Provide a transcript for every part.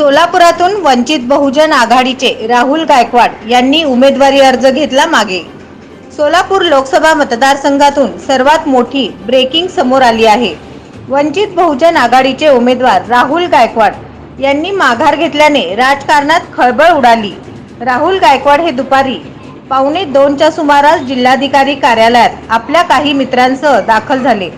सोलापुरातून वंचित बहुजन आघाडीचे राहुल गायकवाड यांनी उमेदवारी अर्ज घेतला मागे। सोलापूर लोकसभा मतदारसंघातून सर्वात मोठी ब्रेकिंग समोर आली आहे। वंचित बहुजन आघाडीचे उमेदवार राहुल गायकवाड यांनी माघार घेतल्याने राजकारणात खळबळ उडाली। राहुल गायकवाड हे दुपारी 1:15च्या सुमारास जिल्हाधिकारी कार्यालयात आपल्या काही मित्रांसह दाखल झाले।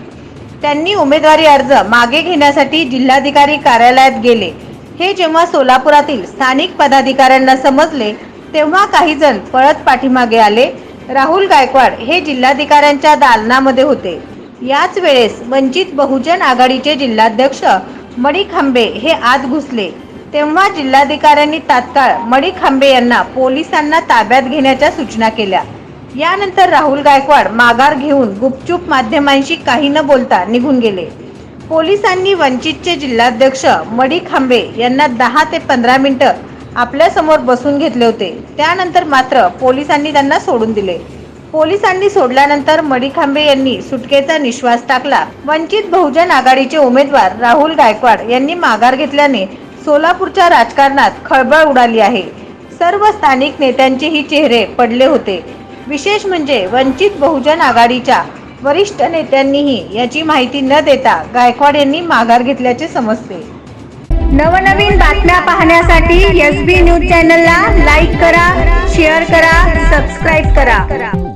त्यांनी उमेदवारी अर्ज मागे घेण्यासाठी जिल्हाधिकारी कार्यालयात गेले। हे जेव्हा सोलापुरातील स्थानिक पदाधिकाऱ्यांना समजले तेव्हा काही जण पळत पाठीमागे आले। राहुल गायकवाड हे जिल्हाधिकाऱ्यांच्या दालनामध्ये होते। याच वेळेस वंचित बहुजन आघाडीचे जिल्हाध्यक्ष मणी खांबे हे आत घुसले। तेव्हा जिल्हाधिकाऱ्यांनी तात्काळ मणी खांबे यांना पोलिसांना ताब्यात घेण्याच्या सूचना केल्या। यानंतर राहुल गायकवाड माघार घेऊन गुपचूप माध्यमांशी काही न बोलता निघून गेले। पोलिसांनी वंचितचे जिल्हाध्यक्ष मणी खांबे यांना 10 ते 15 मिनिटं आपल्या समोर बसून घेतले होते। त्यानंतर मात्र पोलिसांनी त्यांना सोडून दिले। पोलिसांनी सोडल्यानंतर मणी खांबे यांनी सुटकेचा निश्वास टाकला। वंचित बहुजन आघाडीचे उमेदवार राहुल गायकवाड यांनी माघार घेतल्याने सोलापूरच्या राजकारणात खळबळ उडाली आहे। सर्व स्थानिक नेत्यांचेही चेहरे पडले होते। विशेष म्हणजे वंचित बहुजन आघाडीच्या वरिष्ठ नेत्यांनीही याची माहिती न देता गायकवाड यांनी माघार घेतल्याचे समजते। नवनवीन बातम्या पाहण्यासाठी SB न्यूज चॅनलला लाईक करा, शेअर करा, सबस्क्राईब करा।